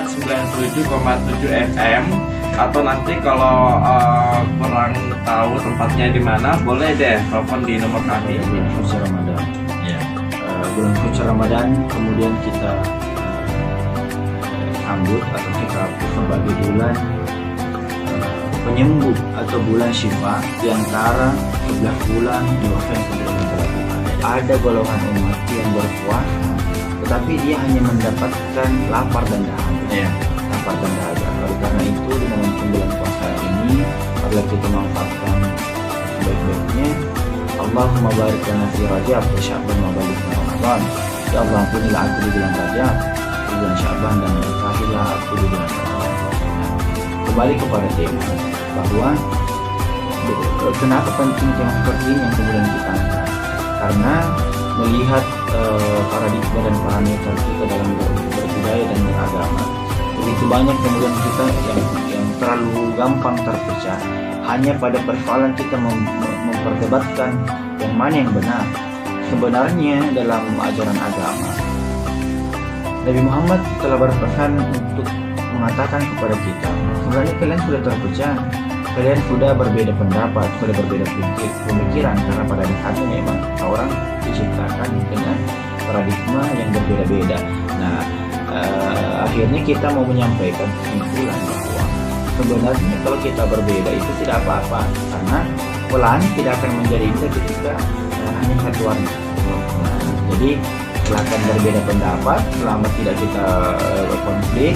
97,7 FM. Atau nanti kalau kurang tahu tempatnya di mana, boleh deh telepon di nomor kami. Bulan suci Ramadan. Ya. Bulan suci Ramadan kemudian kita sambut atau kita sebagai bulan penyembuh atau bulan syifa di antara 11 bulan di waktu yang sudah kita lakukan. Ada golongan umat yang berpuasa, tetapi dia hanya mendapatkan lapar dan dahaga. Lapar dan dahaga. Oleh karena itu di momentum bulan puasa ini, apabila kita manfaatkan sebaik-baiknya, Allahumma barik lana fi Rajab wa Sya'ban wa balighna Ramadan. Ya Allah, ampunilah aku di bulan Rajab, di bulan Sya'ban, dan berkahilah aku di bulan Ramadan. Kembali kepada tema bahwa kenapa penting tema seperti ini yang kemudian kita angkat, karena melihat paradigma dan parameter kita dalam berbudaya dan beragama, begitu banyak kemudian kita yang terlalu gampang terpecah hanya pada persoalan kita memperdebatkan yang mana yang benar. Sebenarnya dalam ajaran agama, Nabi Muhammad telah berpesan untuk mengatakan kepada kita, sebenarnya kalian sudah terpecah, kalian sudah berbeda pendapat, sudah berbeda pemikiran, karena pada dasarnya memang orang diciptakan dengan paradigma yang berbeda-beda. Nah, akhirnya kita mau menyampaikan kesimpulan bahwa sebenarnya kalau kita berbeda itu tidak apa-apa, karena pelangi tidak akan menjadi indah ketika hanya satu warna. Jadi silakan berbeda pendapat selama tidak kita konflik,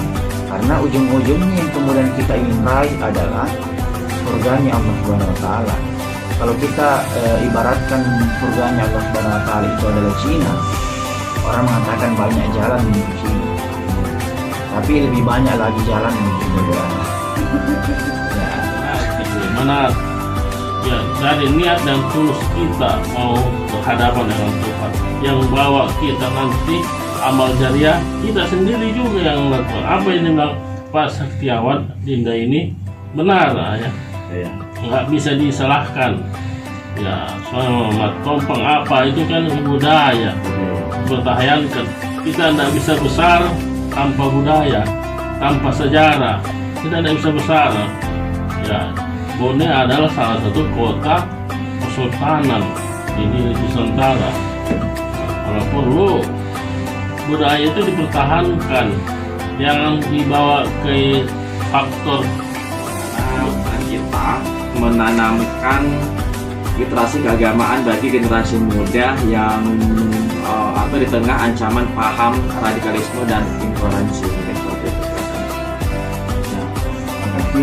karena ujung-ujungnya yang kemudian kita ingin raih adalah surganya Allah Subhanahu wa taala. Kalau kita ibaratkan surganya Allah Subhanahu wa taala itu adalah Cina, orang mengatakan banyak jalan menuju Cina, tapi lebih banyak lagi jalan menuju negara. Mana ya, dari niat dan tulus kita mau berhadapan dengan Tuhan yang bawa kita nanti amal jariah, kita sendiri juga yang melakukan. Apa yang dibilang Pak Saktiawan Dinda ini benar ya, nggak bisa disalahkan ya. Soal tompang apa itu kan budaya, bertahankan. Kita tidak bisa besar tanpa budaya, tanpa sejarah. Kita tidak bisa besar ya. Bone adalah salah satu kota kesultanan di Nusantara. Kalau perlu budaya itu dipertahankan, jangan dibawa ke faktor kita menanamkan literasi keagamaan bagi generasi muda yang di tengah ancaman paham radikalisme dan intoleransi. Tapi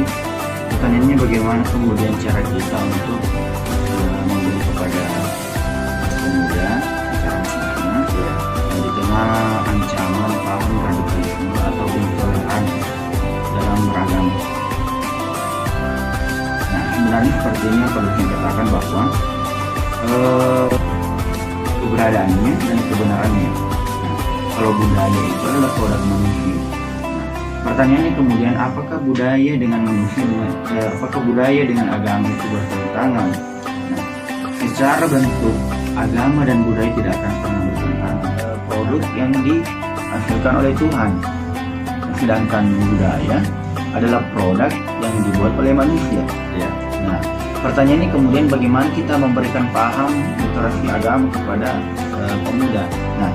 pertanyaannya bagaimana kemudian cara kita untuk memberi kepada pemuda secara makna di tengah ancaman paham radikalisme atau intoleransi dalam beragama. Nah, sebenarnya sepertinya perlu saya katakan bahwa keberadaannya dan kebenarannya. Nah, kalau budaya itu adalah produk manusia. Pertanyaannya kemudian, apakah budaya dengan manusia, apakah budaya dengan agama itu bertentangan? Nah, secara bentuk agama dan budaya tidak akan pernah bertentangan. Produk yang dihasilkan oleh Tuhan, sedangkan budaya adalah produk yang dibuat oleh manusia. Nah, pertanyaannya kemudian bagaimana kita memberikan paham literasi agama kepada pemuda? Nah,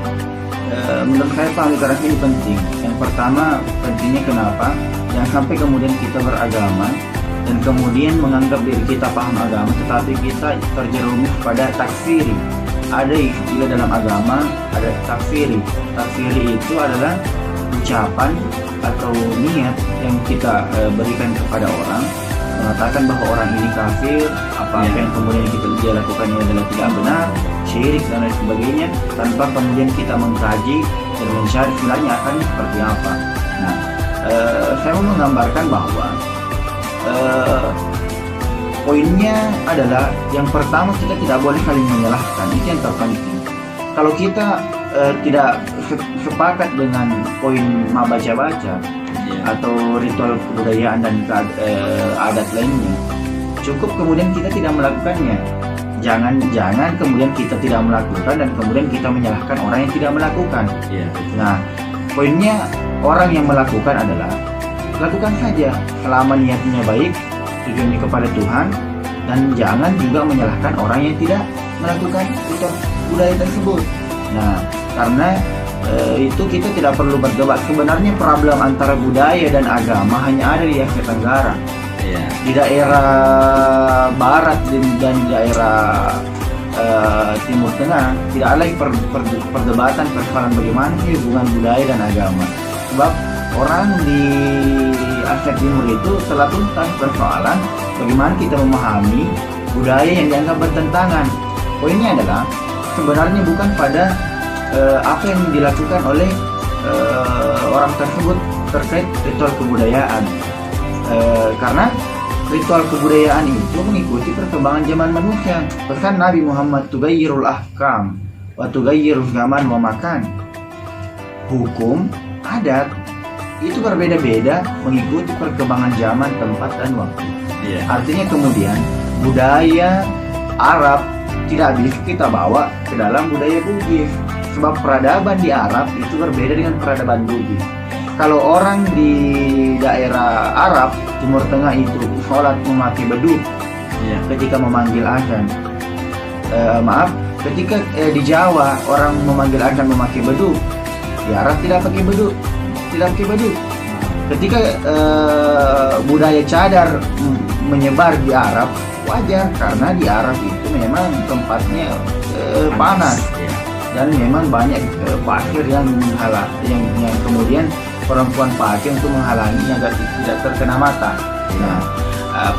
menurut saya paham literasi ini penting. Yang pertama, pentingnya kenapa? Yang sampai kemudian kita beragama dan kemudian menganggap diri kita paham agama, tetapi kita terjerumus pada takfiri. Ada istilah dalam agama, ada takfiri. Takfiri itu adalah ucapan atau niat yang kita berikan kepada orang, mengatakan bahwa orang ini kafir, apa yang kemudian dia lakukan ini adalah tidak benar, syirik dan lain sebagainya, tanpa kemudian kita mengkaji dan mencari sebenarnya akan seperti apa. Nah, saya mau menggambarkan bahwa poinnya adalah yang pertama, kita tidak boleh saling menyalahkan. Itu yang terpenting. Kalau kita tidak sepakat dengan poin baca-baca atau ritual kebudayaan dan adat lainnya, cukup kemudian kita tidak melakukannya. Jangan kemudian kita tidak melakukan dan kemudian kita menyalahkan orang yang tidak melakukan. Nah, poinnya orang yang melakukan adalah lakukan saja selama niatnya baik, tujuannya kepada Tuhan, dan jangan juga menyalahkan orang yang tidak melakukan ritual budaya tersebut. Nah, karena itu kita tidak perlu berdebat. Sebenarnya problem antara budaya dan agama hanya ada di Asia Tenggara. Iya. Di daerah Barat dan di daerah Timur Tengah tidak ada lagi perdebatan persoalan bagaimana sih hubungan budaya dan agama. Sebab orang di Asia Timur itu telah tuntas persoalan bagaimana kita memahami budaya yang dianggap bertentangan. Poinnya adalah sebenarnya bukan pada apa yang dilakukan oleh orang tersebut terkait ritual kebudayaan, karena ritual kebudayaan itu mengikuti perkembangan zaman manusia. Pesan Nabi Muhammad, tughayyirul ahkam wa tughayyiruz zaman wa makan. Hukum adat itu berbeda-beda mengikuti perkembangan zaman, tempat, dan waktu. Iya. Artinya kemudian budaya Arab tidak bisa kita bawa ke dalam budaya Bugis, sebab peradaban di Arab itu berbeda dengan peradaban Bugis. Kalau orang di daerah Arab Timur Tengah itu sholat memakai beduk, Iya. ketika memanggil azan. Ketika di Jawa orang memanggil azan memakai beduk, di Arab tidak pakai beduk, Ketika budaya cadar menyebar di Arab, wajar karena di Arab itu memang tempatnya panas. Iya. Dan memang banyak pasir yang yang kemudian perempuan pakai untuk menghalangi agar tidak terkena mata. Nah,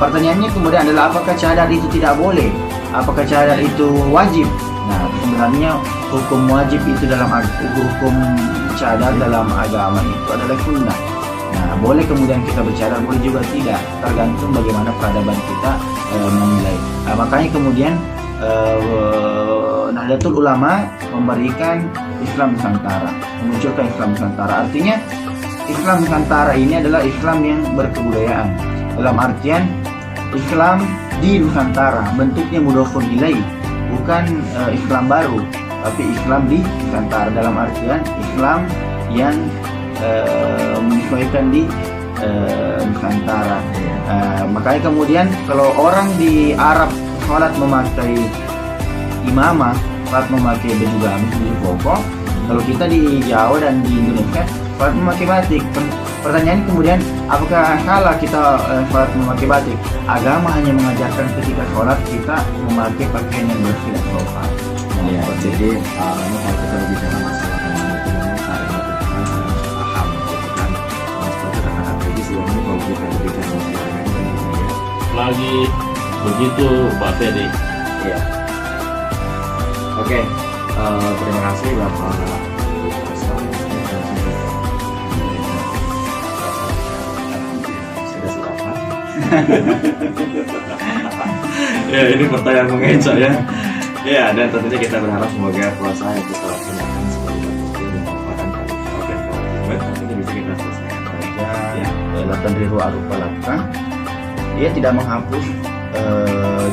pertanyaannya kemudian adalah apakah cadar itu tidak boleh? Apakah cadar itu wajib? Nah, sebenarnya hukum wajib itu hukum cadar dalam agama itu adalah sunnah. Nah, boleh kemudian kita bercadar, boleh juga tidak, tergantung bagaimana peradaban kita menilai. Makanya kemudian Nahdlatul Ulama memberikan Islam Nusantara, memunculkan Islam Nusantara. Artinya Islam Nusantara ini adalah Islam yang berkebudayaan. Dalam artian Islam di Nusantara, bentuknya mudhofun ilaih, bukan Islam baru, tapi Islam di Nusantara. Dalam artian Islam yang menyesuaikan di Nusantara. Makanya kemudian kalau orang di Arab sholat memakai imamah, sholat memakai baju gamis, baju koko. Kalau kita di Jawa dan di Indonesia sholat memakai batik. Pertanyaan kemudian, apakah salah kita sholat memakai batik? Agama hanya mengajarkan ketika sholat kita memakai pakaian yang bersih dan sopan. Iya. Jadi memang kalau kita berbicara masalah Nahdlatul Ulama karena kita harus paham, gitu kan. Seperti rekan-rekan tadi sebelumnya kalau kita berbicara masalah agama dan budaya. Lagi begitu Pak Ferry. Iya. Oke, terima kasih Bapak. Sudah sarapan? Ya, ini pertanyaan mengecoh ya. Ya, dan tentunya kita berharap semoga puasa yang kita laksanakan sebagai bagus ini merupakan tanggung jawab yang tentunya bisa kita selesaikan. Ya, Latan Riru Arupalaka, dia tidak menghapus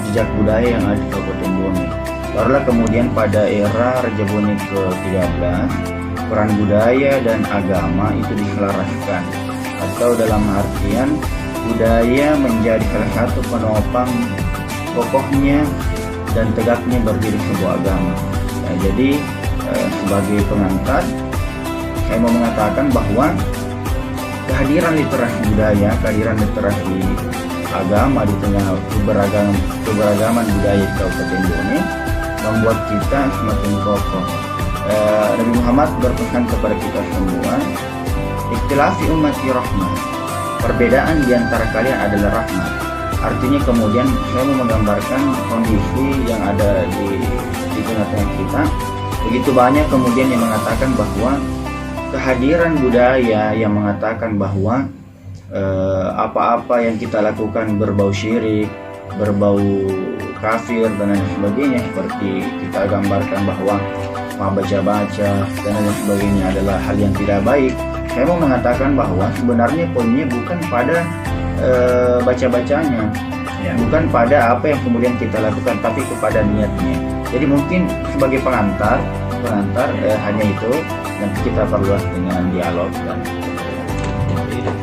jejak budaya yang ada di Kabupaten Bone. Barulah kemudian pada era Raja Bone ke-13, peran budaya dan agama itu diselaraskan, atau dalam artian budaya menjadi salah satu penopang kokohnya dan tegaknya berdiri sebuah agama. Nah, jadi sebagai pengantar, saya mau mengatakan bahwa kehadiran literasi budaya, kehadiran literasi agama di tengah keberagaman budaya di Kabupaten Bone membuat kita semakin kokoh. Nabi Muhammad berpesan kepada kita semua, ikhtilafi ummati rahmah, perbedaan di antara kalian adalah rahmat. Artinya kemudian saya mau menggambarkan kondisi yang ada di tengah-tengah kita. Begitu banyak kemudian yang mengatakan bahwa kehadiran budaya yang mengatakan bahwa apa-apa yang kita lakukan berbau syirik, berbau kafir dan lain sebagainya, seperti kita gambarkan bahwa baca-baca dan lain sebagainya adalah hal yang tidak baik. Saya mau mengatakan bahwa sebenarnya poinnya bukan pada baca-bacanya, ya, bukan pada apa yang kemudian kita lakukan, tapi kepada niatnya. Jadi mungkin sebagai pengantar hanya itu, nanti kita perluas dengan dialog dan sekali dan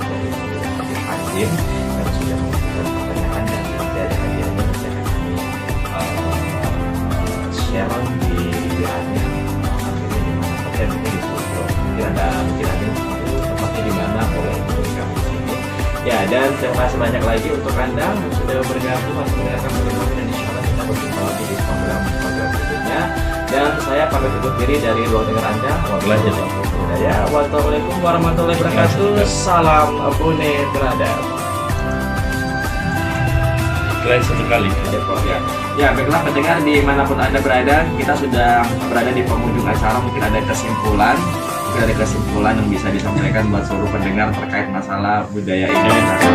hadir dan sudah memberikan pertanyaan, dan nanti ada hadiahnya nanti akan kami share di WA-nya. Ambilnya di mana saja, mungkin di foto. Mungkin ada tempatnya di mana, boleh hubungi kami di sini. Ya, dan terima kasih banyak lagi untuk Anda yang sudah bergabung atau mendengarkan program kami, dan insya Allah kita berjumpa lagi di program berikutnya. Dan saya pamit undur diri dari ruang dengar Anda. Wassalamualaikum warahmatullahi wabarakatuh. Salam Bune Beradab. Lain satu kali. Ya, baiklah pendengar dimanapun Anda berada, kita sudah berada di penghujung acara. Mungkin ada kesimpulan yang bisa disampaikan buat seluruh pendengar terkait masalah budaya Indonesia.